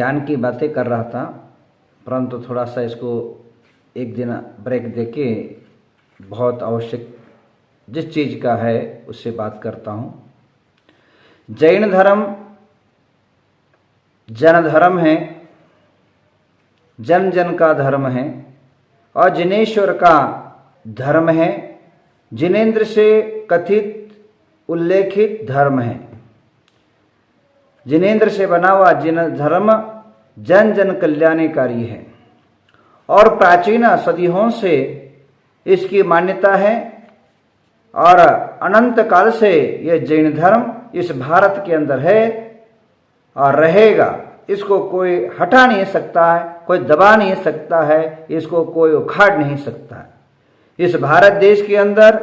ज्ञान की बातें कर रहा था, परंतु थोड़ा सा इसको एक दिन ब्रेक देके बहुत आवश्यक जिस चीज़ का है उससे बात करता हूँ। जैन धर्म जन धर्म है, जन जन का धर्म है और जिनेश्वर का धर्म है, जिनेन्द्र से कथित उल्लेखित धर्म है। जिनेन्द्र से बना हुआ जिन धर्म जन जन कल्याणकारी है और प्राचीन सदियों से इसकी मान्यता है और अनंत काल से यह जैन धर्म इस भारत के अंदर है और रहेगा। इसको कोई हटा नहीं सकता है, कोई दबा नहीं सकता है, इसको कोई उखाड़ नहीं सकता है। इस भारत देश के अंदर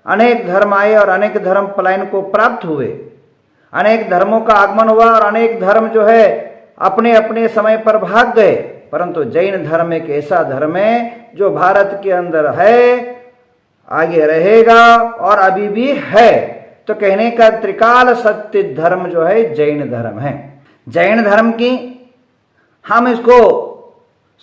अनेक धर्म आए और अनेक धर्म पलायन को प्राप्त हुए, अनेक धर्मों का आगमन हुआ और अनेक धर्म जो है अपने अपने समय पर भाग गए, परंतु जैन धर्म एक ऐसा धर्म है जो भारत के अंदर है, आगे रहेगा और अभी भी है। तो कहने का त्रिकाल सत्य धर्म जो है जैन धर्म है। जैन धर्म की हम इसको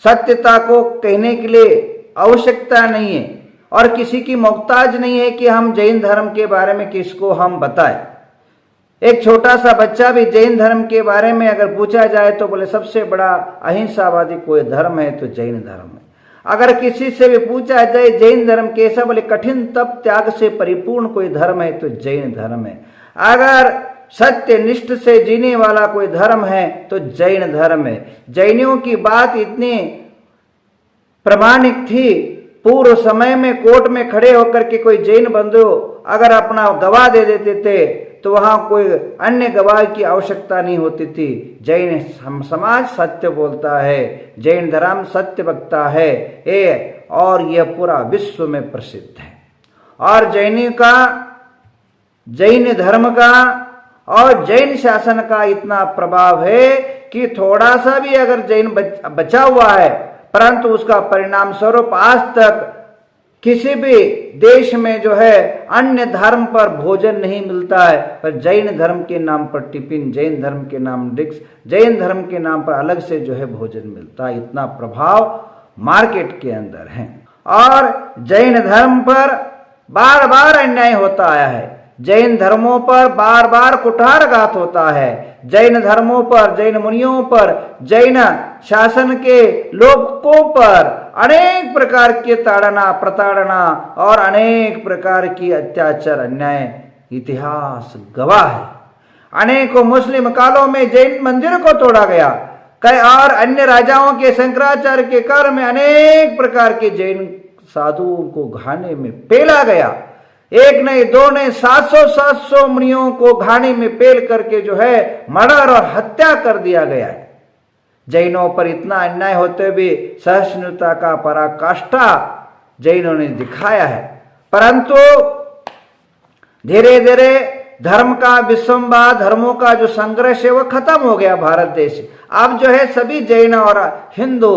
सत्यता को कहने के लिए आवश्यकता नहीं है और किसी की मोहताज नहीं है कि हम जैन धर्म के बारे में किसको हम बताएं। एक छोटा सा बच्चा भी जैन धर्म के बारे में अगर पूछा जाए तो बोले सबसे बड़ा अहिंसावादी कोई धर्म है तो जैन धर्म है। अगर किसी से भी पूछा जाए जैन धर्म कैसा, बोले कठिन तप त्याग से परिपूर्ण कोई धर्म है तो जैन धर्म है। अगर सत्य निष्ठ से जीने वाला कोई धर्म है तो जैन धर्म है। जैनियों की बात इतनी प्रामाणिक थी, पूर्व समय में कोर्ट में खड़े होकर के कोई जैन बंधु अगर अपना गवाह दे देते थे तो वहां कोई अन्य गवाह की आवश्यकता नहीं होती थी। जैन समाज सत्य बोलता है, जैन धर्म सत्य बकता है और यह पूरा विश्व में प्रसिद्ध है। और जैन धर्म का और जैन शासन का इतना प्रभाव है कि थोड़ा सा भी अगर जैन बचा हुआ है, परंतु उसका परिणाम स्वरूप आज तक किसी भी देश में जो है अन्य धर्म पर भोजन नहीं मिलता है, पर जैन धर्म के नाम पर टिफिन, जैन धर्म के नाम डिक्स, जैन धर्म के नाम पर अलग से जो है भोजन मिलता है। इतना प्रभाव मार्केट के अंदर है। और जैन धर्म पर बार बार अन्याय होता आया है, जैन धर्मों पर बार बार कुठारघात होता है, जैन धर्मों पर, जैन मुनियों पर, जैन शासन के लोगों पर अनेक प्रकार की ताड़ना प्रताड़ना और अनेक प्रकार की अत्याचार अन्याय इतिहास गवाह है। अनेकों मुस्लिम कालों में जैन मंदिर को तोड़ा गया, कई और अन्य राजाओं के शंकराचार्य के काल में अनेक प्रकार के जैन साधुओं को घाने में पेला गया। एक नहीं दो नहीं 700 मुनियों को घानी में पेल करके जो है मर्डर और हत्या कर दिया गया है। जैनों पर इतना अन्याय होते भी सहिष्णुता का पराकाष्ठा जैनों ने दिखाया है, परंतु धीरे धीरे धर्म का विसंवाद, धर्मों का जो संघर्ष है वो खत्म हो गया भारत देश। अब जो है सभी जैन और हिंदू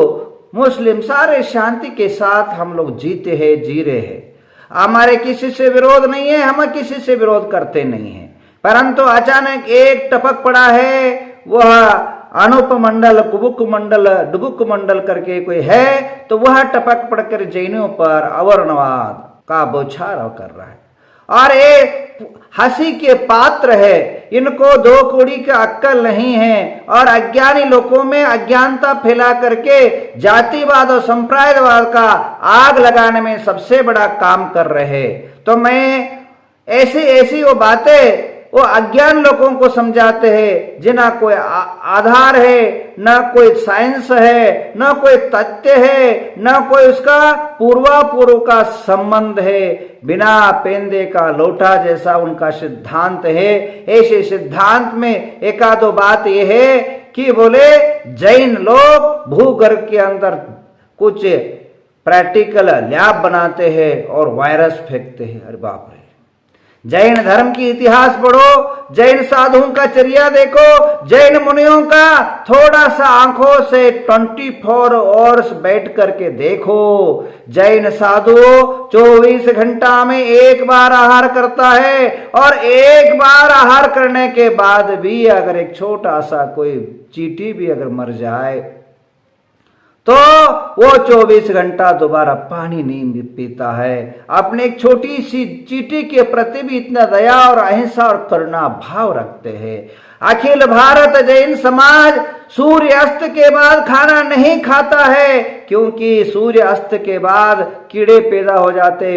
मुस्लिम सारे शांति के साथ हम लोग जीते हैं, जी रहे हैं। हमारे किसी से विरोध नहीं है, हम किसी से विरोध करते नहीं है, परंतु अचानक एक टपक पड़ा है, वह अनुप मंडल, कुबुक मंडल, डुबुक मंडल करके कोई है, तो वह टपक पड़कर जैनों पर अवर्णवाद का बौछार कर रहा है और ये हंसी के पात्र है। इनको दो कौड़ी का अक्कल नहीं है और अज्ञानी लोगों में अज्ञानता फैला करके जातिवाद और संप्रदायवाद का आग लगाने में सबसे बड़ा काम कर रहे। तो मैं ऐसी वो बातें वो अज्ञान लोगों को समझाते हैं जिनका कोई आधार है, न कोई साइंस है, न कोई तथ्य है, न कोई उसका पूर्वापूर्व का संबंध है। बिना पेंदे का लोटा जैसा उनका सिद्धांत है। ऐसे सिद्धांत में एक आधो बात यह है कि बोले जैन लोग भूगर्भ के अंदर कुछ प्रैक्टिकल लैब बनाते हैं और वायरस फेंकते हैं। अरे बाप रे, जैन धर्म की इतिहास पढ़ो, जैन साधुओं का चर्या देखो, जैन मुनियों का थोड़ा सा आंखों से 24 आवर्स बैठ करके देखो। जैन साधु 24 घंटा में एक बार आहार करता है, और एक बार आहार करने के बाद भी अगर एक छोटा सा कोई चींटी भी अगर मर जाए तो वो 24 घंटा दोबारा पानी नहीं पीता है। अपने एक छोटी सी चींटी के प्रति भी इतना दया और अहिंसा और करुणा भाव रखते हैं। अखिल भारत जैन समाज सूर्य अस्त के बाद खाना नहीं खाता है, क्योंकि सूर्य अस्त के बाद कीड़े पैदा हो जाते,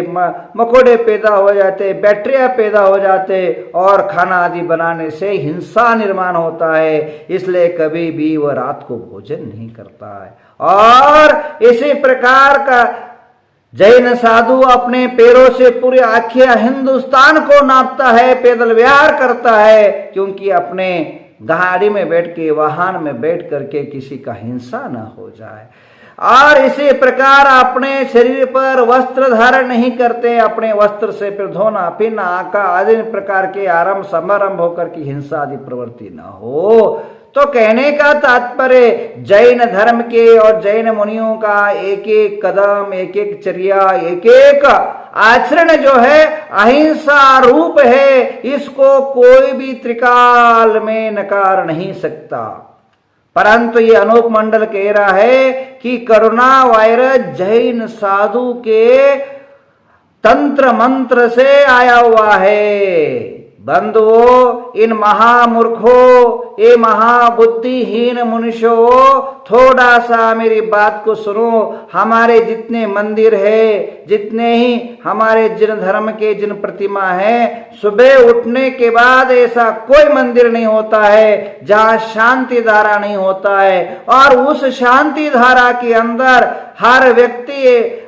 मकोड़े पैदा हो जाते, बैक्टीरिया पैदा हो जाते, और खाना आदि बनाने से हिंसा निर्माण होता है। इसलिए कभी भी वह रात को भोजन नहीं करता है। और इसी प्रकार का जैन साधु अपने पैरों से पूरे आखिर हिंदुस्तान को नापता है, पैदल विहार करता है, क्योंकि अपने गाड़ी में बैठ के, वाहन में बैठ करके किसी का हिंसा न हो जाए। और इसी प्रकार अपने शरीर पर वस्त्र धारण नहीं करते, अपने वस्त्र से फिर धोना पीना आका आदि प्रकार के आरंभ समारंभ होकर की हिंसा आदि प्रवृत्ति न हो। तो कहने का तात्पर्य जैन धर्म के और जैन मुनियों का एक एक कदम, एक एक चर्या, एक एक आचरण जो है अहिंसा रूप है। इसको कोई भी त्रिकाल में नकार नहीं सकता। परंतु ये अनूप मंडल कह रहा है कि कोरोना वायरस जैन साधु के तंत्र मंत्र से आया हुआ है। बंधुओं, इन महामूर्खों, ये महाबुद्धिहीन मनुष्यों, थोड़ा सा मेरी बात को सुनो। हमारे जितने मंदिर है, जितने ही हमारे जिन धर्म के जिन प्रतिमा है, सुबह उठने के बाद ऐसा कोई मंदिर नहीं होता है जहां शांति धारा नहीं होता है। और उस शांति धारा के अंदर हर व्यक्ति,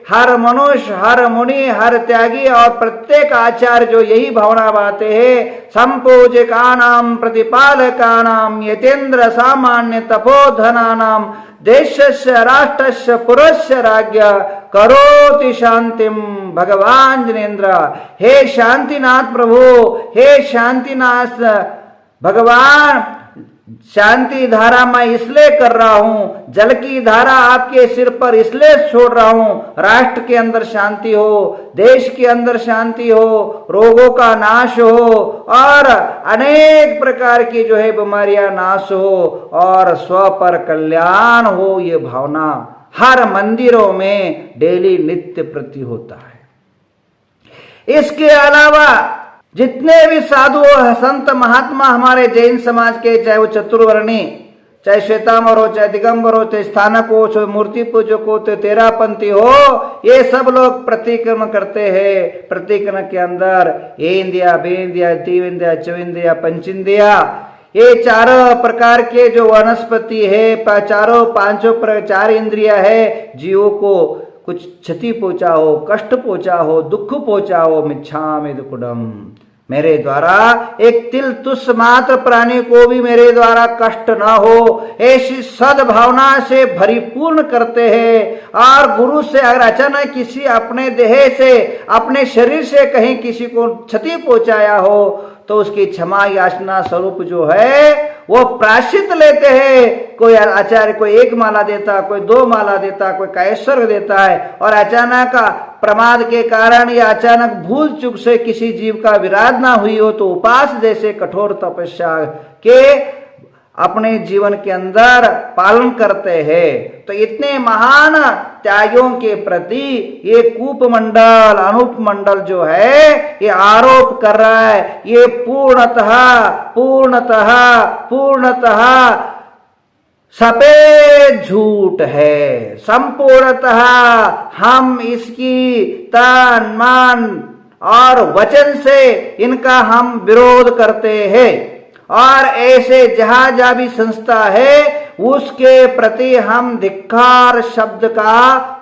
हर मनुष्य, हर मुनि, हर त्यागी और प्रत्येक आचार्य जो यही भावना बाते हैं, संपूजकानां प्रतिपालकानां यतेन्द्र सामान्य तपोधनानां देशस्य राष्ट्रस्य पुरस्य राज्ञ करोति शांतिम भगवान जिनेन्द्र। हे शांतिनाथ प्रभु, हे शांतिनाथ भगवान, शांति धारा मैं इसलिए कर रहा हूं, जल की धारा आपके सिर पर इसलिए छोड़ रहा हूं, राष्ट्र के अंदर शांति हो, देश के अंदर शांति हो, रोगों का नाश हो, और अनेक प्रकार की जो है बीमारियां नाश हो, और स्व पर कल्याण हो। ये भावना हर मंदिरों में डेली नित्य प्रति होता है। इसके अलावा जितने भी साधु संत महात्मा हमारे जैन समाज के, चाहे वो चतुर्वर्णी, चाहे श्वेतांबर हो, चाहे दिगंबर हो, चाहे स्थानक हो, चाहे मूर्ति पूजक हो, चाहे तेरापंथी हो, ये सब लोग प्रतिक्रमण करते हैं। प्रतिक्रमण के अंदर इंद्रिया, बेंद्रिया, तीविंद्रिया, चविंद्रिया, पंचिंद्रिया, ये चारों प्रकार के जो वनस्पति है, चारों पांचों चार इंद्रिया है, जीवों को कुछ क्षति पहुंचा हो, कष्ट पहुंचा हो, दुख पहुंचा हो, मिच्छामि दुक्कडम, मेरे द्वारा एक तिल तुच्छ मात्र प्राणी को भी मेरे द्वारा कष्ट ना हो, ऐसी सद्भावना से भरिपूर्ण करते हैं। और गुरु से अगर अचानक किसी अपने देह से, अपने शरीर से कहीं किसी को क्षति पहुंचाया हो, तो उसकी क्षमा याचना स्वरूप जो है वो प्रायश्चित लेते हैं। कोई आचार्य कोई 1 माला देता, कोई 2 माला देता, कोई कैश्वर देता है। और अचानक प्रमाद के कारण या अचानक भूल चूक से किसी जीव का विराध ना हुई हो, तो उपास जैसे कठोर तपस्या के अपने जीवन के अंदर पालन करते हैं। तो इतने महान त्यागियों के प्रति ये कूप मंडल, अनूप मंडल जो है ये आरोप कर रहा है, ये पूर्णतः सफेद झूठ है। संपूर्णतः हम इसकी तन मन और वचन से इनका हम विरोध करते हैं। और ऐसे जहां जहां भी संस्था है उसके प्रति हम धिक्कार शब्द का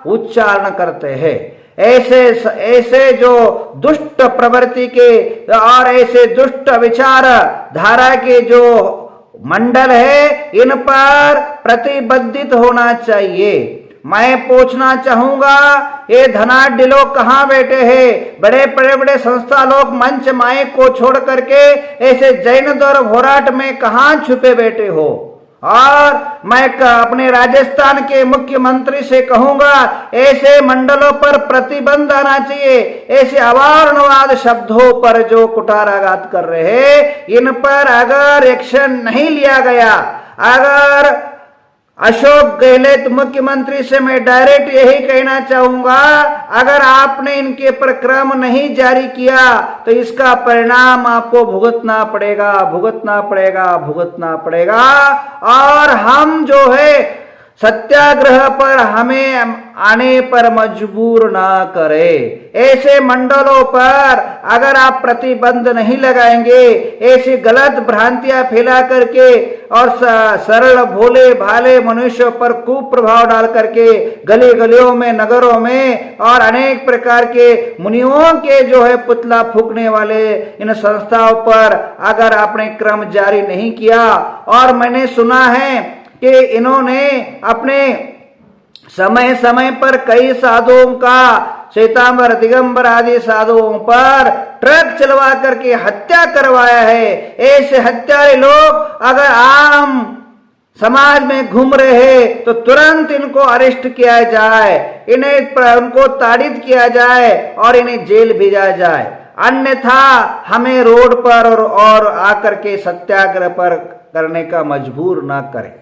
उच्चारण करते हैं। ऐसे जो दुष्ट प्रवृत्ति के और ऐसे दुष्ट विचार धारा के जो मंडल है, इन पर प्रतिबंधित होना चाहिए। मैं पूछना चाहूंगा, ये धनाढ्य लोग कहाँ बैठे हैं? बड़े बड़े संस्था लोग मंच माइक को छोड़ करके ऐसे जैन दौर होराट में कहाँ छुपे बैठे हो? और मैं अपने राजस्थान के मुख्यमंत्री से कहूंगा, ऐसे मंडलों पर प्रतिबंध आना चाहिए। ऐसे अवारणवाद शब्दों पर जो कुठाराघात कर रहे हैं, इन पर अगर एक्शन नहीं लिया गया, अगर अशोक गहलोत मुख्यमंत्री से मैं डायरेक्ट यही कहना चाहूंगा, अगर आपने इनके पर क्रम नहीं जारी किया तो इसका परिणाम आपको भुगतना पड़ेगा, भुगतना पड़ेगा, भुगतना पड़ेगा। और हम जो है सत्याग्रह पर हमें आने पर मजबूर ना करें। ऐसे मंडलों पर अगर आप प्रतिबंध नहीं लगाएंगे, ऐसी गलत भ्रांतियां फैला करके और सरल भोले भाले मनुष्यों पर कुप्रभाव डाल करके गली गलियों में, नगरों में और अनेक प्रकार के मुनियों के जो है पुतला फूकने वाले इन संस्थाओं पर अगर आपने क्रम जारी नहीं किया, और मैंने सुना है कि इन्होंने अपने समय समय पर कई साधुओं का, श्वेतांबर दिगंबर आदि साधुओं पर ट्रक चलवा करके हत्या करवाया है। ऐसे हत्यारे लोग अगर आम समाज में घूम रहे हैं तो तुरंत इनको अरेस्ट किया जाए, इन्हें उनको ताड़ित किया जाए और इन्हें जेल भेजा जाए, अन्यथा हमें रोड पर और आकर के सत्याग्रह पर करने का मजबूर ना करें।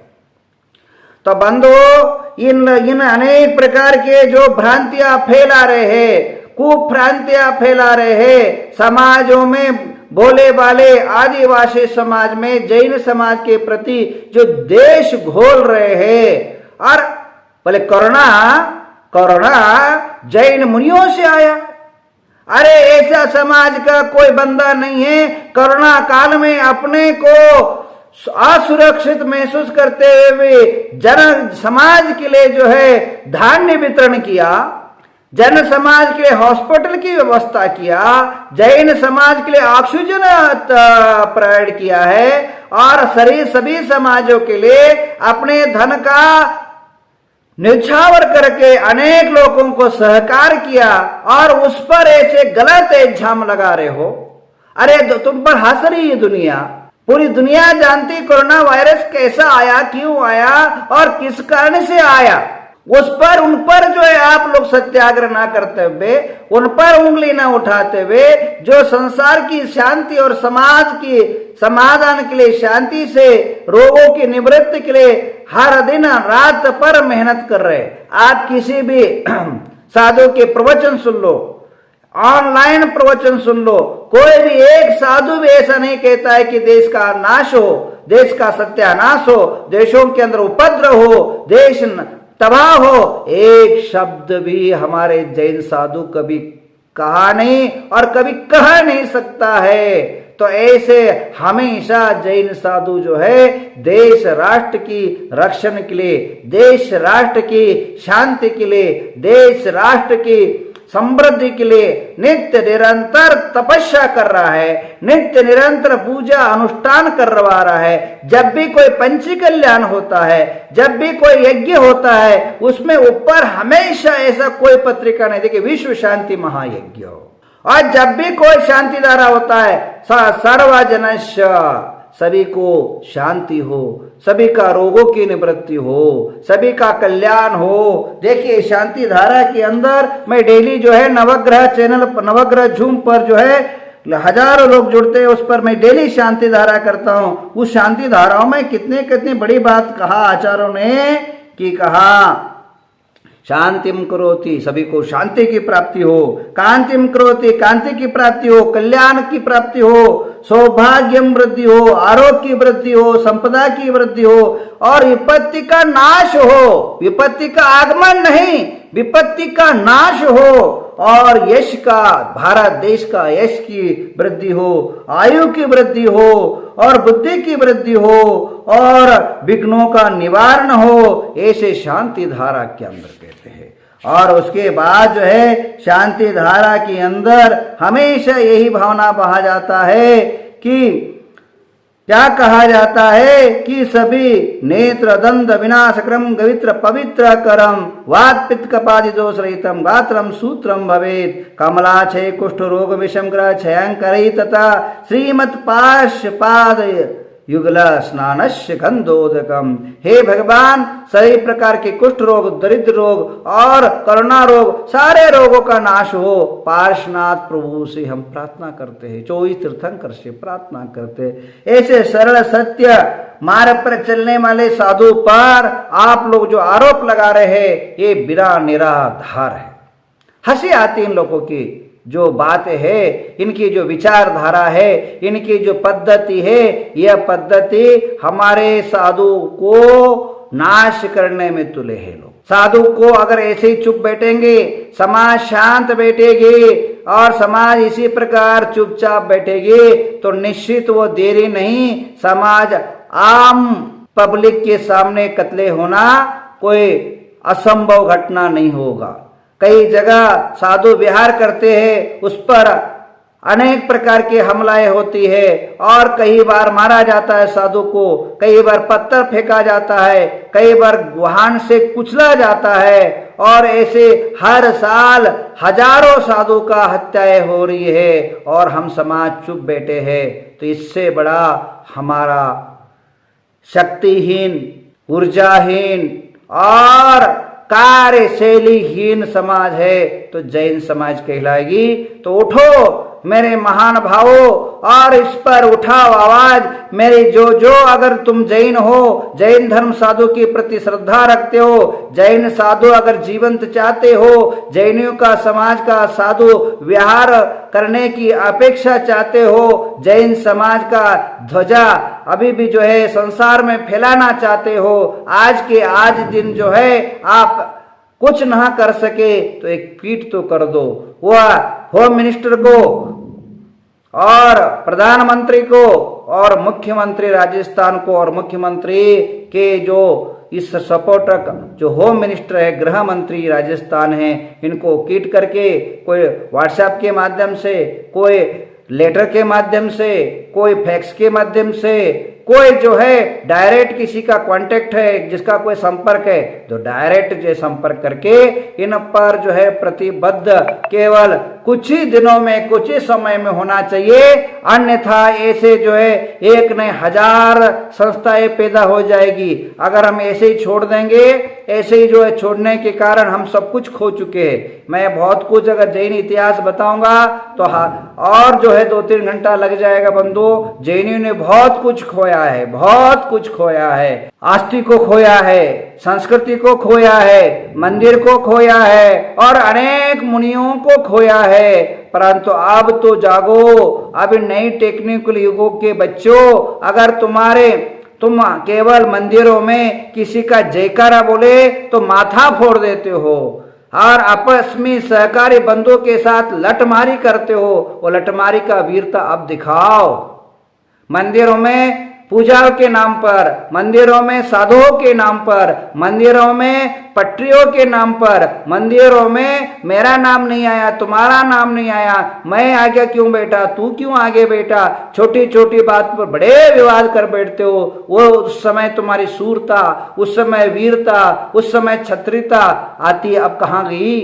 तो बंधुओं, इन अनेक प्रकार के जो भ्रांतियां फैला रहे हैं, कुभ्रांतियां फैला रहे हैं समाजों में, भोले वाले आदिवासी समाज में, जैन समाज के प्रति जो देश घोल रहे हैं। और बोले कोरोना जैन मुनियों से आया। अरे ऐसा समाज का कोई बंदा नहीं है कोरोना काल में अपने को असुरक्षित महसूस करते हुए जन समाज के लिए जो है धान्य वितरण किया, जन समाज के लिए हॉस्पिटल की व्यवस्था किया, जैन समाज के लिए ऑक्सीजन प्रोवाइड किया है, और सभी समाजों के लिए अपने धन का न्यौछावर करके अनेक लोगों को सहकार किया, और उस पर ऐसे गलत इल्जाम लगा रहे हो। अरे तुम पर हंस रही है दुनिया, पूरी दुनिया जानती कोरोना वायरस कैसा आया, क्यों आया और किस कारण से आया। उस पर उन पर जो है आप लोग सत्याग्रह ना करते हुए, उन पर उंगली ना उठाते हुए, जो संसार की शांति और समाज की समाधान के लिए, शांति से रोगों की निवृत्ति के लिए हर दिन रात पर मेहनत कर रहे। आप किसी भी साधु के प्रवचन सुन लो, ऑनलाइन प्रवचन सुन लो, कोई भी एक साधु भी ऐसा नहीं कहता है कि देश का नाश हो, देश का सत्यानाश हो, देशों के अंदर उपद्रव हो, देश तबाह हो। एक शब्द भी हमारे जैन साधु कभी कहा नहीं और कभी कह नहीं सकता है। तो ऐसे हमेशा जैन साधु जो है देश राष्ट्र की रक्षण के लिए, देश राष्ट्र की शांति के लिए, देश राष्ट्र की समृद्धि के लिए नित्य निरंतर तपस्या कर रहा है, नित्य निरंतर पूजा अनुष्ठान करवा रहा है। जब भी कोई पंची कल्याण होता है, जब भी कोई यज्ञ होता है, उसमें ऊपर हमेशा ऐसा कोई पत्रिका नहीं देखी विश्व शांति महायज्ञ हो। और जब भी कोई शांति धारा होता है, सर्वजनस्य, सभी को शांति हो, सभी का रोगों की निवृत्ति हो, सभी का कल्याण हो। देखिए शांति धारा के अंदर मैं डेली जो है नवग्रह चैनल, नवग्रह झूम पर जो है हजारों लोग जुड़ते हैं, उस पर मैं डेली शांति धारा करता हूं। उस शांति धाराओं में कितनी बड़ी बात कहा आचार्यों ने, कि कहा शांतिम करोति, सभी को शांति की प्राप्ति हो, कांतिम करोति, कांति की प्राप्ति हो, कल्याण की प्राप्ति हो, सौभाग्यम वृद्धि हो, आरोग्य की वृद्धि हो, संपदा की वृद्धि हो, और विपत्ति का नाश हो। विपत्ति का आगमन नहीं, विपत्ति का नाश हो, और यश का, भारत देश का यश की वृद्धि हो, आयु की वृद्धि हो, और बुद्धि की वृद्धि हो, और विघ्नों का निवारण हो। ऐसे शांति धारा के अंदर कहते हैं। और उसके बाद जो है शांति धारा के अंदर हमेशा यही भावना बहा जाता है कि क्या कहा जाता है कि सभी नेत्र दंत विनाश क्रम गवित्र पवित्र करम वात पित्त कपादि दोष रहितम गात्रम सूत्रम भवेत कमलाक्षय कुष्ठ रोग विषम ग्रह क्षयंकरी तथा श्रीमत पाद युगल स्नानस्य गंधोदकम। हे भगवान, सभी प्रकार के कुष्ठ रोग, दरिद्र रोग और करुणा रोग, सारे रोगों का नाश हो, पार्श्वनाथ प्रभु से हम प्रार्थना करते हैं, 24 तीर्थंकर से प्रार्थना करते हैं। ऐसे सरल सत्य मार्ग पर चलने वाले साधु पर आप लोग जो आरोप लगा रहे हैं, ये बिना निराधार है। हंसी आती इन लोगों की जो बातें है, इनकी जो विचारधारा है, इनकी जो पद्धति है, यह पद्धति हमारे साधु को नाश करने में तुले हैं लोग। साधु को अगर ऐसे ही चुप बैठेंगे, समाज शांत बैठेगी और समाज इसी प्रकार चुपचाप बैठेगी, तो निश्चित वो देरी नहीं, समाज आम पब्लिक के सामने कत्ले होना कोई असंभव घटना नहीं होगा। कई जगह साधु विहार करते हैं, उस पर अनेक प्रकार की हमलाएं होती है और कई बार मारा जाता है साधु को, कई बार पत्थर फेंका जाता है, कई बार वाहन से कुचला जाता है और ऐसे हर साल हजारों साधु का हत्याएं हो रही है और हम समाज चुप बैठे हैं। तो इससे बड़ा हमारा शक्तिहीन, ऊर्जाहीन और कार्यशैलीहीन समाज है तो जैन समाज कहलाएगी। तो उठो मेरे महान भावों और इस पर उठाओ आवाज। मेरी जो अगर तुम जैन हो, जैन धर्म साधु के प्रति श्रद्धा रखते हो, जैन साधु अगर जीवंत चाहते हो, जैनियों का समाज का साधु विहार करने की अपेक्षा चाहते हो, जैन समाज का ध्वजा अभी भी जो है संसार में फैलाना चाहते हो, आज के आज दिन जो है आप कुछ ना कर सके तो एक ट्वीट तो कर दो। वह होम मिनिस्टर को और प्रधानमंत्री को और मुख्यमंत्री राजस्थान को और मुख्यमंत्री के जो इस सपोर्टक जो होम मिनिस्टर है, गृह मंत्री राजस्थान है, इनको कीट करके कोई व्हाट्सएप के माध्यम से, कोई लेटर के माध्यम से, कोई फैक्स के माध्यम से, कोई जो है डायरेक्ट किसी का कांटेक्ट है, जिसका कोई संपर्क है, तो डायरेक्ट जो संपर्क करके इन पर जो है प्रतिबद्ध केवल कुछ ही दिनों में, कुछ ही समय में होना चाहिए। अन्यथा ऐसे जो है एक नहीं हजार संस्थाएं पैदा हो जाएगी। अगर हम ऐसे ही छोड़ देंगे, ऐसे ही जो है छोड़ने के कारण हम सब कुछ खो चुके हैं। मैं बहुत कुछ अगर जैन इतिहास बताऊंगा तो और जो है 2-3 घंटा लग जाएगा बंधु। जैनियों ने बहुत कुछ खोया है, बहुत कुछ खोया है। आस्ति को खोया है, संस्कृति को खोया है, मंदिर को खोया है और अनेक मुनियों को खोया है। परंतु अब तो जागो, अब नई टेक्निकल युगों के बच्चों, अगर तुम केवल मंदिरों में किसी का जयकारा बोले तो माथा फोड़ देते हो और आपस में सहकारी बंधुओं के साथ लठमारी करते हो, वो लठमारी का वीरता अब दिखाओ। मंदिरों में पूजाओं के नाम पर, मंदिरों में साधुओं के नाम पर, मंदिरों में पटरियों के नाम पर, मंदिरों में मेरा नाम नहीं आया, तुम्हारा नाम नहीं आया, मैं आगे क्यों बैठा, तू क्यों आगे बैठा, छोटी छोटी बात पर बड़े विवाद कर बैठते हो। वो उस समय तुम्हारी सूरता, उस समय वीरता, उस समय छत्रिता आती अब कहाँ गई।